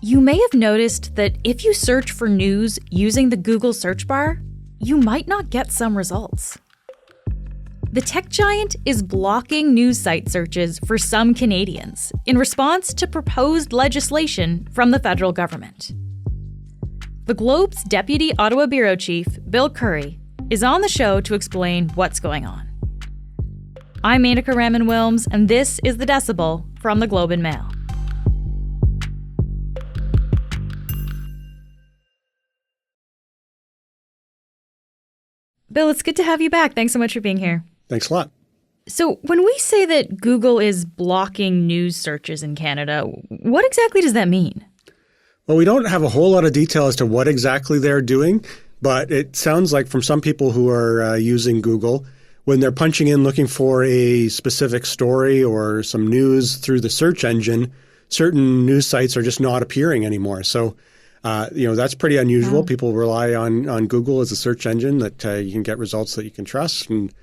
You may have noticed that if you search for news using the Google search bar, you might not get some results. The tech giant is blocking news site searches for some Canadians in response to proposed legislation from the federal government. The Globe's Deputy Ottawa Bureau Chief, Bill Curry, is on the show to explain what's going on. I'm Menaka Raman-Wilms, and this is The Decibel from the Globe and Mail. Bill, it's good to have you back. Thanks so much for being here. Thanks a lot. So when we say that Google is blocking news searches in Canada, what exactly does that mean? Well, we don't have a whole lot of detail as to what exactly they're doing, but it sounds like from some people who are using Google, when they're punching in looking for a specific story or some news through the search engine, certain news sites are just not appearing anymore. So, that's pretty unusual. Oh. People rely on Google as a search engine that you can get results that you can trust. And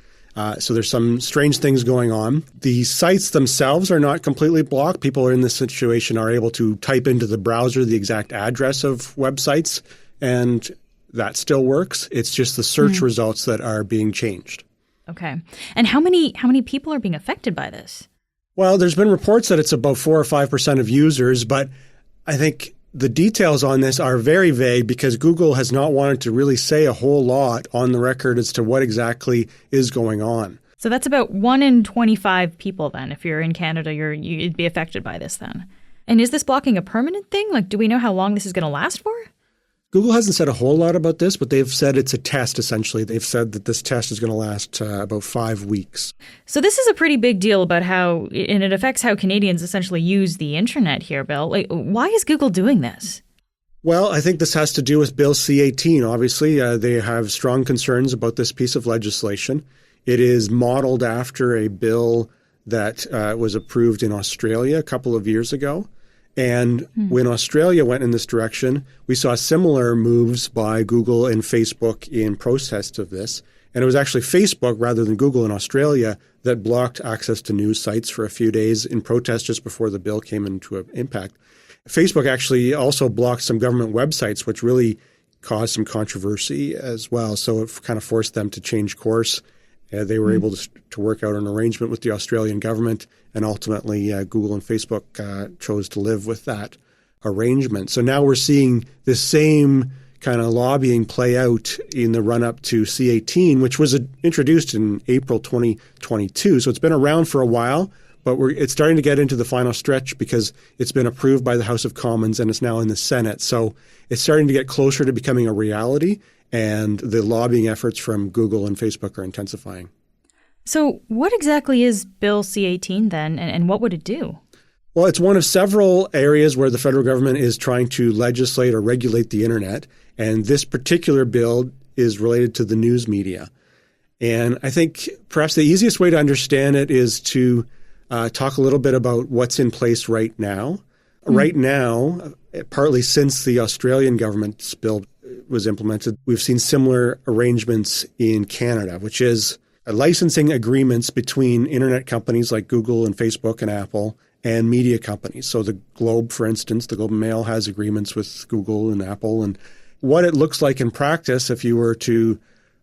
so there's some strange things going on. The sites themselves are not completely blocked. People in this situation are able to type into the browser the exact address of websites, and that still works. It's just the search results that are being changed. Okay. And how many people are being affected by this? Well, there's been reports that it's about 4 or 5% of users, but I think the details on this are very vague because Google has not wanted to really say a whole lot on the record as to what exactly is going on. So that's about 1 in 25 people then. If you're in Canada, you'd be affected by this then. And is this blocking a permanent thing? Like, do we know how long this is going to last for? Google hasn't said a whole lot about this, but they've said it's a test, essentially. They've said that this test is going to last about 5 weeks. So this is a pretty big deal about and it affects how Canadians essentially use the internet here, Bill. Like, why is Google doing this? Well, I think this has to do with Bill C-18. Obviously, they have strong concerns about this piece of legislation. It is modeled after a bill that was approved in Australia a couple of years ago. And when Australia went in this direction, we saw similar moves by Google and Facebook in protest of this. And it was actually Facebook rather than Google in Australia that blocked access to news sites for a few days in protest just before the bill came into impact. Facebook actually also blocked some government websites, which really caused some controversy as well. So it kind of forced them to change course. They were able to work out an arrangement with the Australian government, and ultimately Google and Facebook chose to live with that arrangement. So now we're seeing the same kind of lobbying play out in the run-up to C-18, which was introduced in April 2022. So it's been around for a while, but it's starting to get into the final stretch because it's been approved by the House of Commons and it's now in the Senate. So it's starting to get closer to becoming a reality. And the lobbying efforts from Google and Facebook are intensifying. So what exactly is Bill C-18 then, and what would it do? Well, it's one of several areas where the federal government is trying to legislate or regulate the internet. And this particular bill is related to the news media. And I think perhaps the easiest way to understand it is to talk a little bit about what's in place right now. Right now, partly since the Australian government's bill was implemented, we've seen similar arrangements in Canada, which is licensing agreements between internet companies like Google and Facebook and Apple and media companies. So the Globe, for instance, the Globe and Mail has agreements with Google and Apple. And what it looks like in practice, if you were to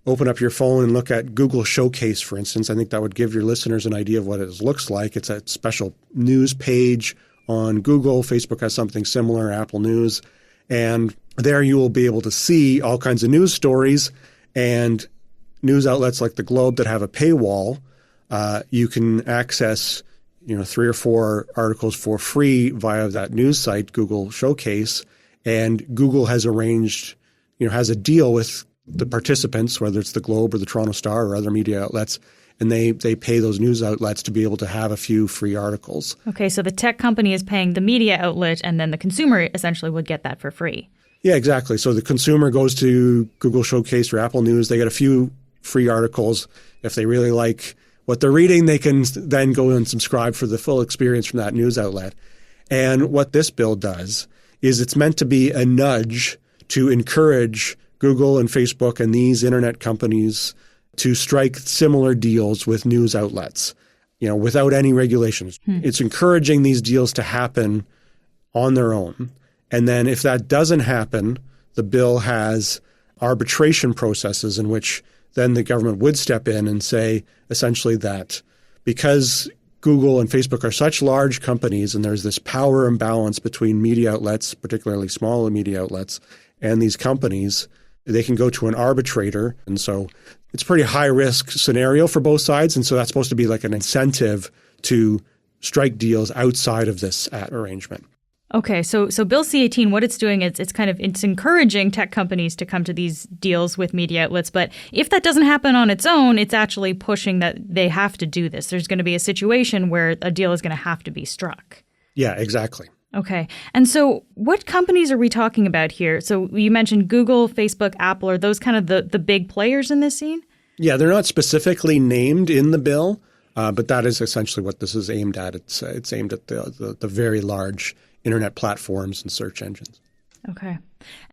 open up your phone and look at Google Showcase, for instance, I think that would give your listeners an idea of what it looks like. It's a special news page on Google. Facebook has something similar, Apple News. And there you will be able to see all kinds of news stories, and news outlets like the Globe that have a paywall. You can access 3 or 4 articles for free via that news site, Google Showcase. And Google has arranged, has a deal with the participants, whether it's the Globe or the Toronto Star or other media outlets, and they pay those news outlets to be able to have a few free articles. Okay, so the tech company is paying the media outlet, and then the consumer essentially would get that for free. Yeah, exactly. So the consumer goes to Google Showcase or Apple News. They get a few free articles. If they really like what they're reading, they can then go and subscribe for the full experience from that news outlet. And what this bill does is it's meant to be a nudge to encourage Google and Facebook and these internet companies to strike similar deals with news outlets, without any regulations. It's encouraging these deals to happen on their own. And then if that doesn't happen, the bill has arbitration processes in which then the government would step in and say essentially that because Google and Facebook are such large companies and there's this power imbalance between media outlets, particularly small media outlets, and these companies, they can go to an arbitrator. And so it's a pretty high risk scenario for both sides. And so that's supposed to be like an incentive to strike deals outside of this arrangement. Okay, so Bill C-18, what it's doing is it's encouraging tech companies to come to these deals with media outlets. But if that doesn't happen on its own, it's actually pushing that they have to do this. There's going to be a situation where a deal is going to have to be struck. Yeah, exactly. Okay. And so what companies are we talking about here? So you mentioned Google, Facebook, Apple. Are those kind of the big players in this scene? Yeah, they're not specifically named in the bill, but that is essentially what this is aimed at. It's aimed at the very large internet platforms and search engines. Okay.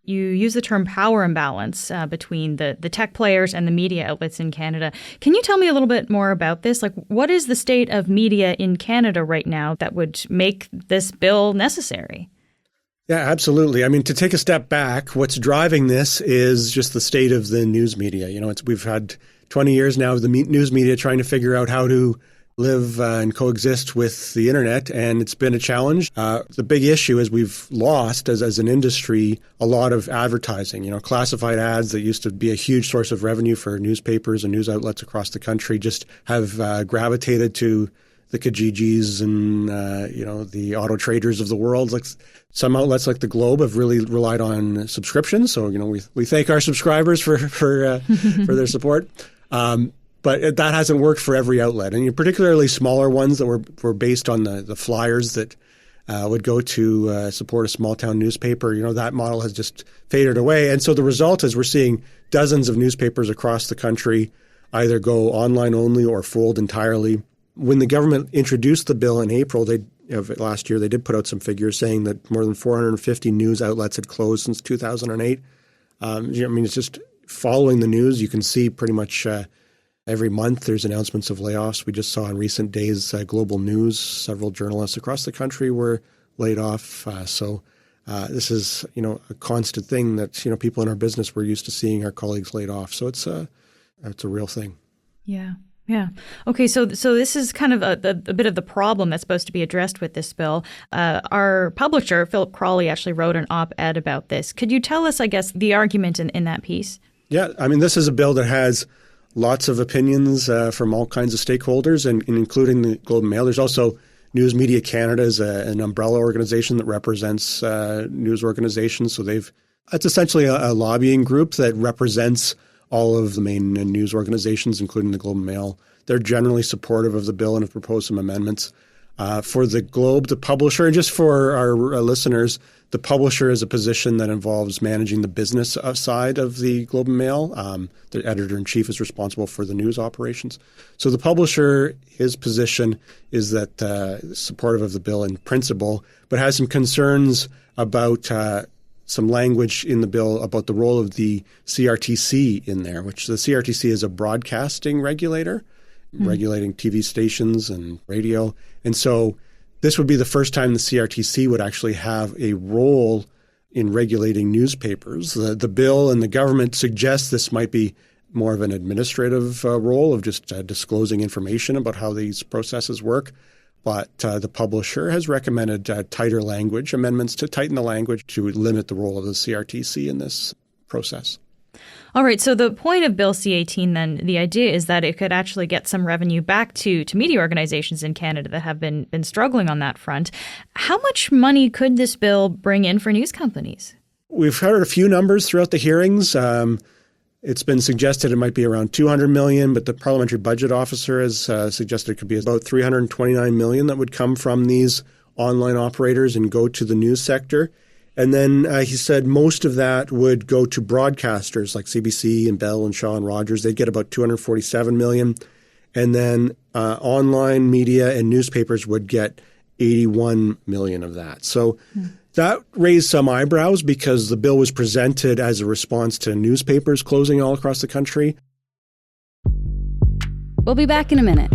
You use the term power imbalance between the tech players and the media outlets in Canada. Can you tell me a little bit more about this? Like, what is the state of media in Canada right now that would make this bill necessary? Yeah, absolutely. I mean, to take a step back, what's driving this is just the state of the news media. You know, we've had 20 years now of the news media trying to figure out how to live and coexist with the internet, and it's been a challenge. The big issue is we've lost, as an industry, a lot of advertising. You know, classified ads that used to be a huge source of revenue for newspapers and news outlets across the country just have gravitated to the Kijijis and the auto traders of the world. Like some outlets like the Globe have really relied on subscriptions. So we thank our subscribers for their support. But that hasn't worked for every outlet, and particularly smaller ones that were based on the flyers that would go to support a small town newspaper. That model has just faded away, and so the result is we're seeing dozens of newspapers across the country either go online only or fold entirely. When the government introduced the bill in April of last year, they did put out some figures saying that more than 450 news outlets had closed since 2008. It's just following the news. You can see pretty much every month there's announcements of layoffs. We just saw in recent days Global News, several journalists across the country were laid off. So this is a constant thing that people in our business were used to seeing our colleagues laid off. So it's a real thing. Yeah. Yeah. Okay. So this is kind of a bit of the problem that's supposed to be addressed with this bill. Our publisher, Philip Crawley, actually wrote an op-ed about this. Could you tell us, I guess, the argument in that piece? Yeah. I mean, this is a bill that has lots of opinions from all kinds of stakeholders, and including the Globe and Mail. There's also News Media Canada is an umbrella organization that represents news organizations. So it's essentially a lobbying group that represents all of the main news organizations, including the Globe and Mail. They're generally supportive of the bill and have proposed some amendments. For the Globe, the publisher, and just for our listeners, the publisher is a position that involves managing the business side of the Globe and Mail. The editor-in-chief is responsible for the news operations. So the publisher, his position is that supportive of the bill in principle, but has some concerns about some language in the bill about the role of the CRTC in there, which the CRTC is a broadcasting regulator, regulating TV stations and radio. And so this would be the first time the CRTC would actually have a role in regulating newspapers. The bill and the government suggests this might be more of an administrative role of just disclosing information about how these processes work. But the publisher has recommended tighter language, amendments to tighten the language to limit the role of the CRTC in this process. All right. So the point of Bill C-18 then, the idea is that it could actually get some revenue back to media organizations in Canada that have been struggling on that front. How much money could this bill bring in for news companies? We've heard a few numbers throughout the hearings. It's been suggested it might be around $200 million, but the parliamentary budget officer has suggested it could be about $329 million that would come from these online operators and go to the news sector. And then he said most of that would go to broadcasters like CBC and Bell and Shaw and Rogers. They'd get about $247 million. And then online media and newspapers would get $81 million of that. So that raised some eyebrows because the bill was presented as a response to newspapers closing all across the country. We'll be back in a minute.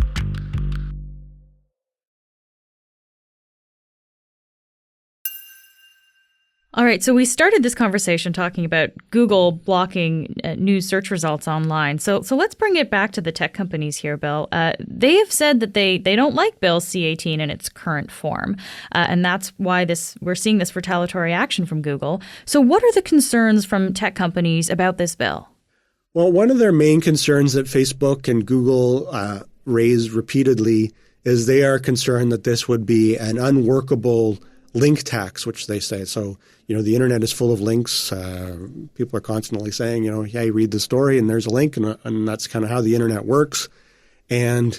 All right, so we started this conversation talking about Google blocking news search results online. So let's bring it back to the tech companies here, Bill. They have said that they don't like Bill C-18 in its current form, and that's why we're seeing this retaliatory action from Google. So what are the concerns from tech companies about this bill? Well, one of their main concerns that Facebook and Google raised repeatedly is they are concerned that this would be an unworkable link tax, which they say. So, the internet is full of links. People are constantly saying, hey, read the story and there's a link, and that's kind of how the internet works. And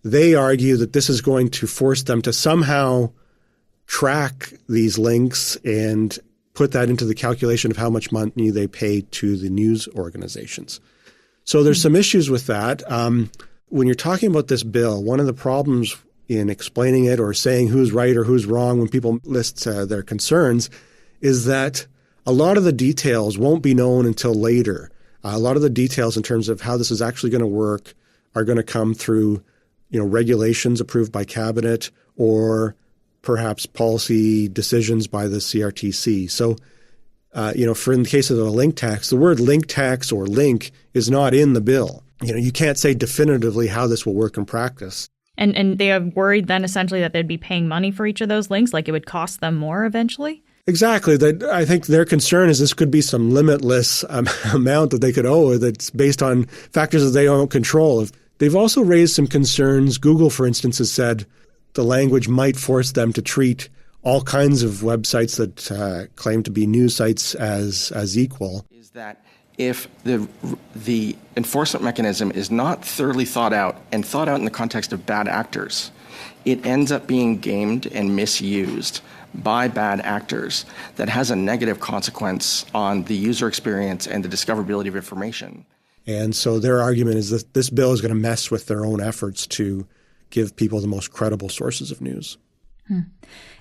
they argue that this is going to force them to somehow track these links and put that into the calculation of how much money they pay to the news organizations. So there's some issues with that. When you're talking about this bill, one of the problems in explaining it or saying who's right or who's wrong when people list their concerns is that a lot of the details won't be known until later. A lot of the details in terms of how this is actually going to work are going to come through, regulations approved by cabinet or perhaps policy decisions by the CRTC. So, for in the case of the link tax, the word link tax or link is not in the bill. You can't say definitively how this will work in practice. And they are worried then essentially that they'd be paying money for each of those links, like it would cost them more eventually? Exactly. I think their concern is this could be some limitless amount that they could owe that's based on factors that they don't control. They've also raised some concerns. Google, for instance, has said the language might force them to treat all kinds of websites that claim to be news sites as equal. Is that if the enforcement mechanism is not thoroughly thought out and thought out in the context of bad actors, it ends up being gamed and misused by bad actors that has a negative consequence on the user experience and the discoverability of information. And so their argument is that this bill is going to mess with their own efforts to give people the most credible sources of news.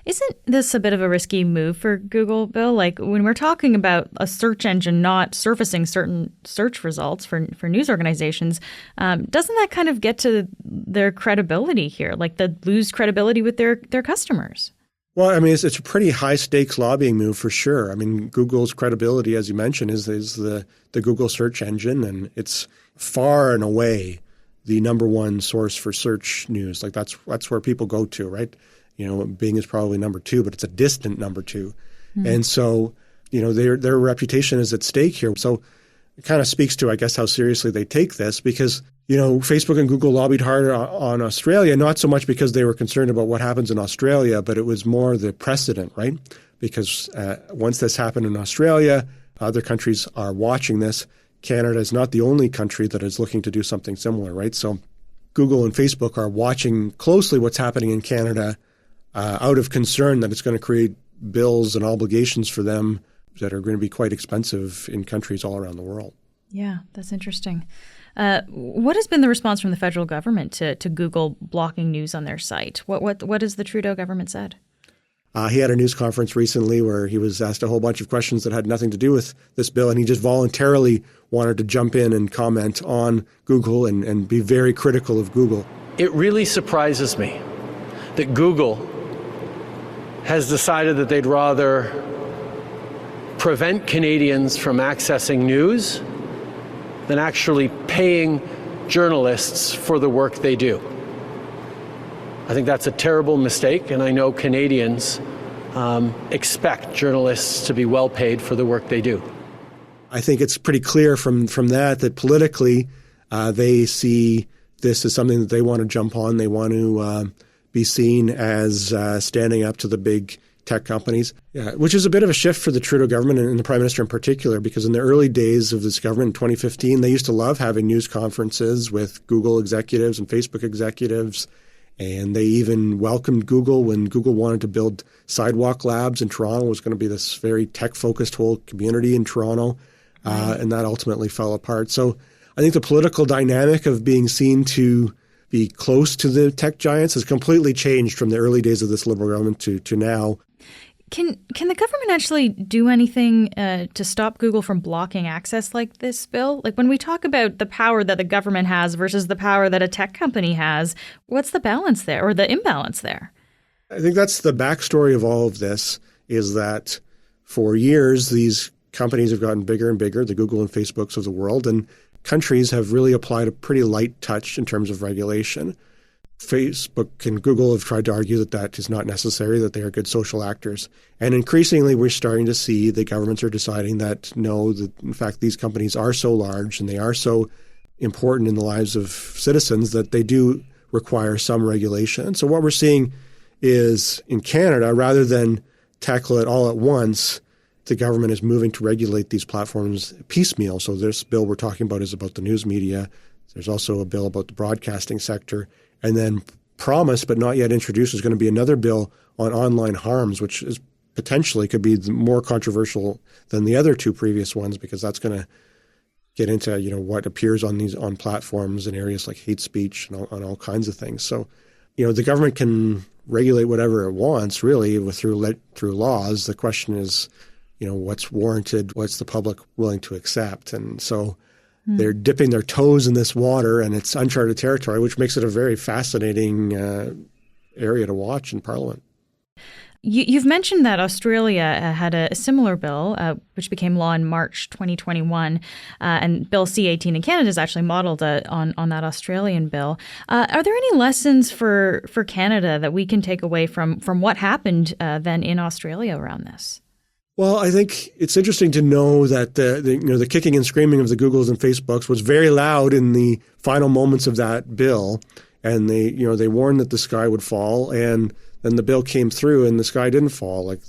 Isn't this a bit of a risky move for Google, Bill? Like when we're talking about a search engine not surfacing certain search results for news organizations, doesn't that kind of get to their credibility here? Like they lose credibility with their customers? Well, I mean, it's a pretty high-stakes lobbying move for sure. I mean, Google's credibility, as you mentioned, is the Google search engine, and it's far and away the number one source for search news. Like that's where people go to, right? Bing is probably number two, but it's a distant number two. And so, their reputation is at stake here. So it kind of speaks to, I guess, how seriously they take this because, Facebook and Google lobbied hard on Australia, not so much because they were concerned about what happens in Australia, but it was more the precedent, right? Because once this happened in Australia, other countries are watching this. Canada is not the only country that is looking to do something similar, right? So Google and Facebook are watching closely what's happening in Canada out of concern that it's going to create bills and obligations for them that are going to be quite expensive in countries all around the world. Yeah, that's interesting. What has been the response from the federal government to Google blocking news on their site? What has the Trudeau government said? He had a news conference recently where he was asked a whole bunch of questions that had nothing to do with this bill, and he just voluntarily wanted to jump in and comment on Google and be very critical of Google. It really surprises me that Google has decided that they'd rather prevent Canadians from accessing news than actually paying journalists for the work they do. I think that's a terrible mistake, and I know Canadians expect journalists to be well paid for the work they do. I think it's pretty clear from that politically they see this as something that they want to jump on. They want to be seen as standing up to the big tech companies, which is a bit of a shift for the Trudeau government and the Prime Minister in particular, because in the early days of this government in 2015, they used to love having news conferences with Google executives and Facebook executives. And they even welcomed Google when Google wanted to build Sidewalk Labs in Toronto. It was going to be this very tech-focused whole community in Toronto, and that ultimately fell apart. So I think the political dynamic of being seen to be close to the tech giants has completely changed from the early days of this Liberal government to now. Can the government actually do anything to stop Google from blocking access like this, Bill? Like when we talk about the power that the government has versus the power that a tech company has, what's the balance there or the imbalance there? I think that's the backstory of all of this is that for years, these companies have gotten bigger and bigger, the Google and Facebooks of the world, and countries have really applied a pretty light touch in terms of regulation. Facebook and Google have tried to argue that that is not necessary, that they are good social actors. And increasingly, we're starting to see the governments are deciding that no, that in fact, these companies are so large and they are so important in the lives of citizens that they do require some regulation. And so what we're seeing is in Canada, rather than tackle it all at once, the government is moving to regulate these platforms piecemeal. So this bill we're talking about is about the news media. There's also a bill about the broadcasting sector. And then promised but not yet introduced is going to be another bill on online harms, which is potentially could be more controversial than the other two previous ones, because that's going to get into what appears on platforms in areas like hate speech and all kinds of things. So the government can regulate whatever it wants really through laws. The question is what's warranted, what's the public willing to accept, and so. They're dipping their toes in this water, and it's uncharted territory, which makes it a very fascinating area to watch in Parliament. You've mentioned that Australia had a similar bill, which became law in March 2021, and Bill C-18 in Canada is actually modeled on that Australian bill. Are there any lessons for Canada that we can take away from what happened then in Australia around this? Well, I think it's interesting to know that the kicking and screaming of the Googles and Facebooks was very loud in the final moments of that bill, and they warned that the sky would fall, and then the bill came through and the sky didn't fall. Like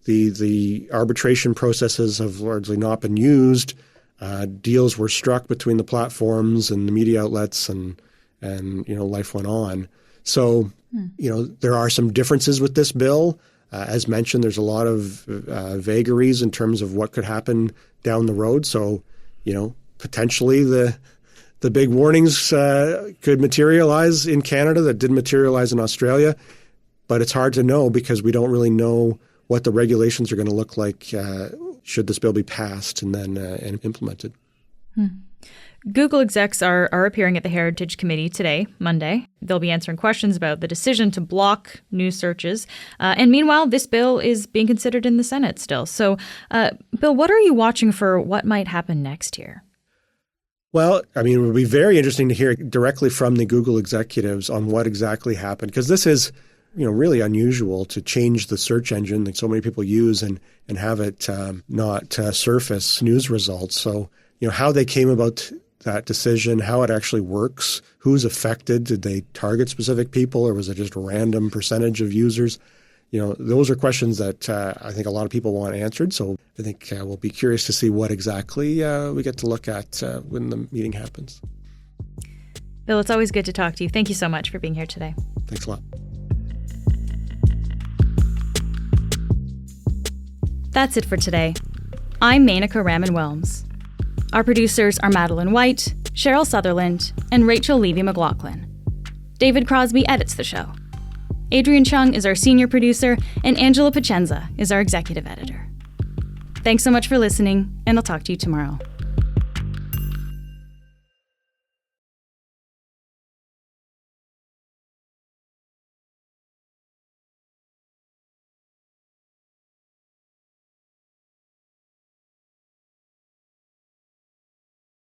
the arbitration processes have largely not been used. Deals were struck between the platforms and the media outlets, and life went on. So there are some differences with this bill. As mentioned, there's a lot of vagaries in terms of what could happen down the road. So, potentially the big warnings could materialize in Canada that didn't materialize in Australia. But it's hard to know because we don't really know what the regulations are going to look like should this bill be passed and then and implemented. Google execs are appearing at the Heritage Committee today, Monday. They'll be answering questions about the decision to block news searches. And meanwhile, this bill is being considered in the Senate still. So, Bill, what are you watching for what might happen next here? Well, it would be very interesting to hear directly from the Google executives on what exactly happened, because this is really unusual to change the search engine that so many people use and have it not surface news results. So, how they came about that decision, how it actually works, who's affected, did they target specific people or was it just a random percentage of users? Those are questions that I think a lot of people want answered. So I think we'll be curious to see what exactly we get to look at when the meeting happens. Bill, it's always good to talk to you. Thank you so much for being here today. Thanks a lot. That's it for today. I'm Menaka Raman-Welms. Our producers are Madeline White, Cheryl Sutherland, and Rachel Levy-McLaughlin. David Crosby edits the show. Adrian Chung is our senior producer, and Angela Pacenza is our executive editor. Thanks so much for listening, and I'll talk to you tomorrow.